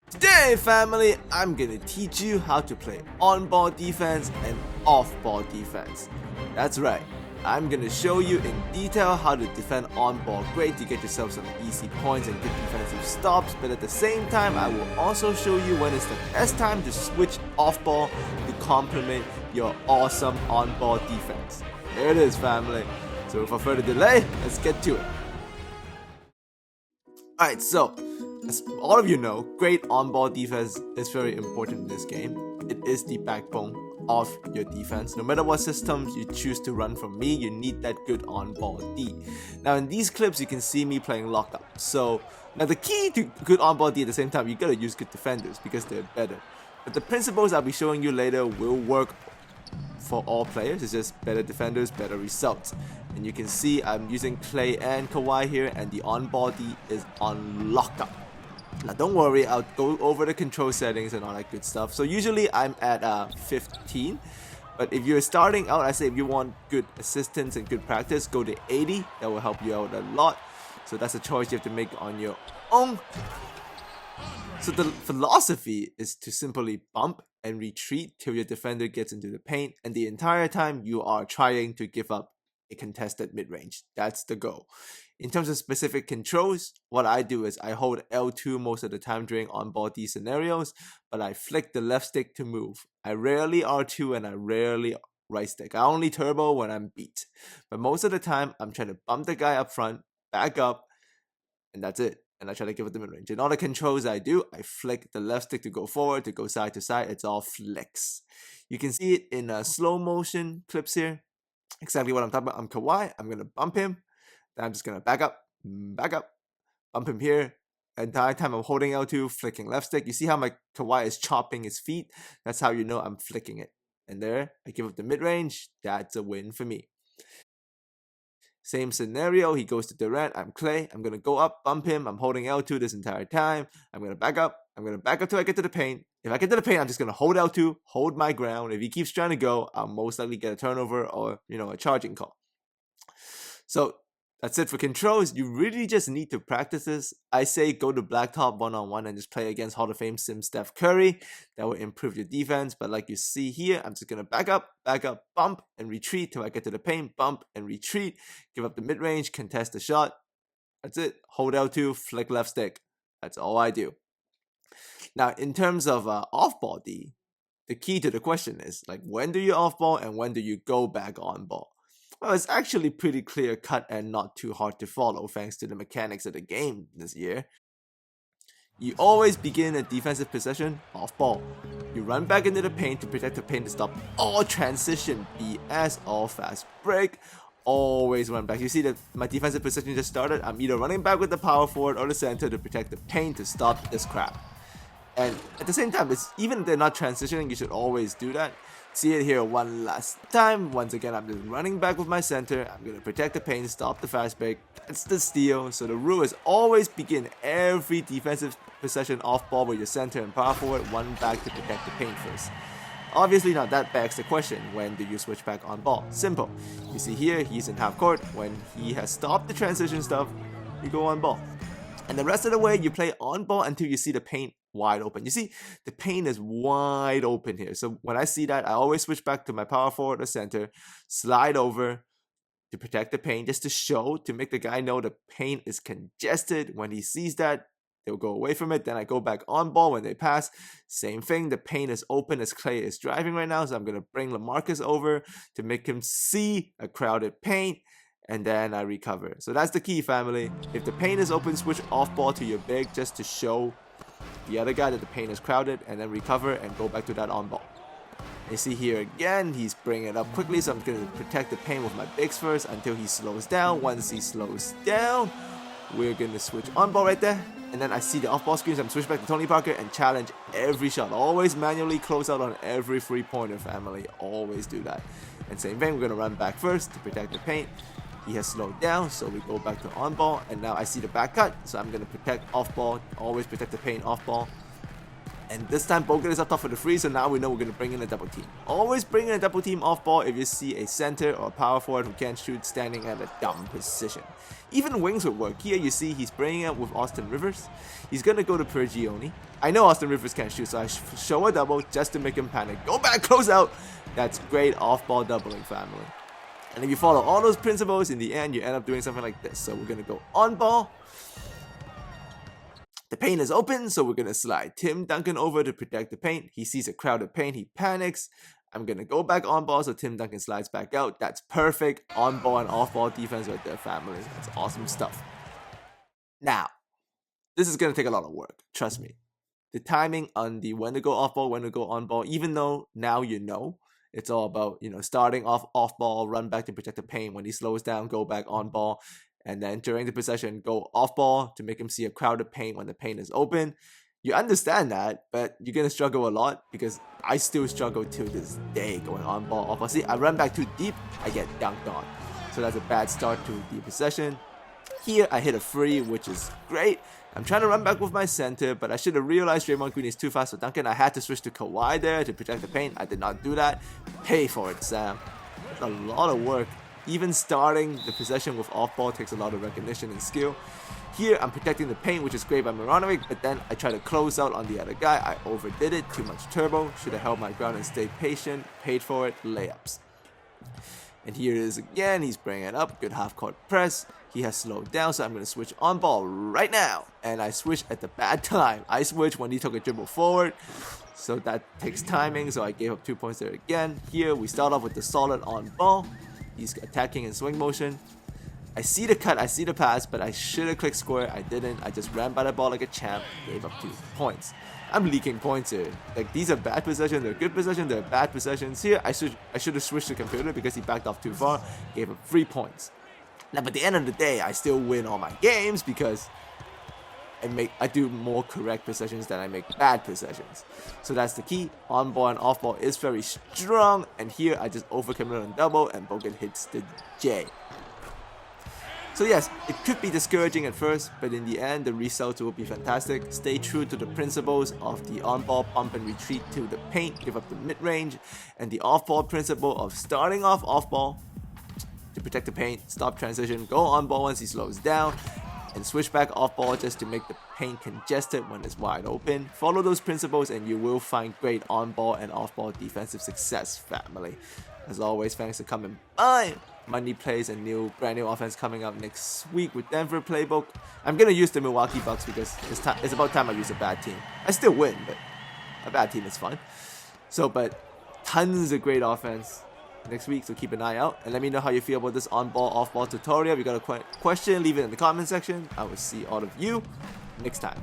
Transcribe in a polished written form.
Today, family, I'm gonna teach you how to play on-ball defense and off-ball defense. That's right, I'm gonna show you in detail how to defend on-ball great to get yourself some easy points and good defensive stops, but at the same time, I will also show you when it's the best time to switch off-ball to complement your awesome on-ball defense. There it is, family. So without further delay, let's get to it. Alright, so as all of you know, great on-ball defense is very important in this game. It is the backbone of your defense. No matter what systems you choose to run from me, you need that good on-ball D. Now in these clips, you can see me playing lockup. So now the key to good on-ball D at the same time, you gotta use good defenders because they're better. But the principles I'll be showing you later will work for all players. It's just better defenders, better results. And you can see I'm using Klay and Kawhi here, and the on-ball D is on lockup. Now don't worry, I'll go over the control settings and all that good stuff. So usually I'm at 15, but if you're starting out, I say if you want good assistance and good practice, go to 80. That will help you out a lot. So that's a choice you have to make on your own. So the philosophy is to simply bump and retreat till your defender gets into the paint, and the entire time you are trying to give up a contested mid-range. That's the goal. In terms of specific controls, what I do is I hold L2 most of the time during on-ball D scenarios, but I flick the left stick to move. I rarely R2 and I rarely right stick. I only turbo when I'm beat. But most of the time, I'm trying to bump the guy up front, back up, and that's it. And I try to give it the mid-range. In all the controls I do, I flick the left stick to go forward, to go side to side. It's all flicks. You can see it in slow motion clips here. Exactly what I'm talking about. I'm Kawhi. I'm going to bump him. Then I'm just going to back up, bump him here. Entire time I'm holding L2, flicking left stick. You see how my Kawhi is chopping his feet? That's how you know I'm flicking it. And there, I give up the mid-range. That's a win for me. Same scenario, he goes to Durant, I'm Klay, I'm going to go up, bump him, I'm holding L2 this entire time, I'm going to back up till I get to the paint. If I get to the paint, I'm just going to hold L2, hold my ground. If he keeps trying to go, I'll most likely get a turnover or, a charging call. So that's it for controls. You really just need to practice this. I say go to blacktop one-on-one and just play against Hall of Fame Sim Steph Curry. That will improve your defense. But like you see here, I'm just going to back up, bump, and retreat till I get to the paint. Bump and retreat. Give up the mid-range, contest the shot. That's it. Hold L2, flick left stick. That's all I do. Now, in terms of off-ball D, the key to the question is, when do you off-ball and when do you go back on-ball? Well, it's actually pretty clear cut and not too hard to follow thanks to the mechanics of the game this year. You always begin a defensive possession off ball. You run back into the paint to protect the paint to stop all transition BS, all fast break. Always run back. You see that my defensive possession just started. I'm either running back with the power forward or the center to protect the paint to stop this crap. And at the same time, even if they're not transitioning, you should always do that. See it here one last time. Once again, I'm just running back with my center. I'm going to protect the paint, stop the fast break. That's the steal. So the rule is always begin every defensive possession off ball with your center and power forward, one back to protect the paint first. Obviously, now that begs the question, when do you switch back on ball? Simple. You see here, he's in half court. When he has stopped the transition stuff, you go on ball. And the rest of the way, you play on ball until you see the paint wide open. You see, the paint is wide open here. So when I see that, I always switch back to my power forward or center, slide over to protect the paint, just to show, to make the guy know the paint is congested. When he sees that, they'll go away from it. Then I go back on ball when they pass. Same thing, the paint is open as Klay is driving right now. So I'm going to bring LaMarcus over to make him see a crowded paint. And then I recover. So that's the key, family. If the paint is open, switch off ball to your big just to show the other guy that the paint is crowded, and then recover and go back to that on ball. You see here again, he's bringing it up quickly, so I'm going to protect the paint with my bigs first until he slows down. Once he slows down, we're going to switch on ball right there. And then I see the off ball screens, I'm switch back to Tony Parker and challenge every shot. Always manually close out on every three-pointer, family. Always do that. And same thing, we're going to run back first to protect the paint. He has slowed down, so we go back to on ball, and now I see the back cut, so I'm going to protect off ball, always protect the paint off ball. And this time Bogut is up top for the free, so now we know we're going to bring in a double team. Always bring in a double team off ball if you see a center or a power forward who can't shoot standing at a dumb position. Even wings would work. Here you see he's bringing up with Austin Rivers. He's going to go to Prigioni. I know Austin Rivers can't shoot, so I show a double just to make him panic. Go back, close out. That's great off-ball doubling, family. And if you follow all those principles, in the end you end up doing something like this. So we're going to go on ball. The paint is open, so we're going to slide Tim Duncan over to protect the paint. He sees a crowded paint, he panics. I'm going to go back on ball, so Tim Duncan slides back out. That's perfect on ball and off ball defense right there, family. That's awesome stuff. Now, this is going to take a lot of work, trust me. The timing on the when to go off ball, when to go on ball, even though now you know, it's all about, starting off ball, run back to protect the paint. When he slows down, go back on ball. And then during the possession, go off ball to make him see a crowded paint when the paint is open. You understand that, but you're going to struggle a lot because I still struggle to this day going on ball, off ball. See, I run back too deep, I get dunked on. So that's a bad start to the possession. Here, I hit a free, which is great. I'm trying to run back with my center, but I should have realized Draymond Green is too fast for Duncan. I had to switch to Kawhi there to protect the paint. I did not do that. Pay for it, Sam. That's a lot of work. Even starting the possession with off-ball takes a lot of recognition and skill. Here, I'm protecting the paint, which is great by Maranovic, but then I try to close out on the other guy. I overdid it, too much turbo. Should have held my ground and stayed patient. Paid for it, layups. And here it is again, he's bringing it up, good half-court press. He has slowed down, so I'm going to switch on ball right now. And I switch at the bad time. I switch when he took a dribble forward. So that takes timing, so I gave up 2 points there again. Here, we start off with the solid on ball. He's attacking in swing motion. I see the cut, I see the pass, but I should have clicked square. I didn't. I just ran by the ball like a champ. Gave up 2 points. I'm leaking points here. Like, these are bad possessions, they're good possessions, they're bad possessions. Here, I should have switched the computer because he backed off too far. Gave up 3 points. Now, at the end of the day, I still win all my games because I do more correct possessions than I make bad possessions. So that's the key. On ball and off ball is very strong. And here I just overcommitted on double and Bogut hits the J. So yes, it could be discouraging at first, but in the end the result will be fantastic. Stay true to the principles of the on ball pump and retreat to the paint, give up the mid-range, and the off ball principle of starting off ball to protect the paint, stop transition, go on ball once he slows down, and switch back off ball just to make the paint congested when it's wide open. Follow those principles and you will find great on ball and off ball defensive success, family. As always, thanks for coming by. Monday plays a brand new offense coming up next week with Denver playbook. I'm gonna use the Milwaukee Bucks because it's about time I use a bad team. I still win, but a bad team is fun. But tons of great offense next week, so keep an eye out and let me know how you feel about this on-ball, off-ball tutorial. If you got a question, leave it in the comment section. I will see all of you next time.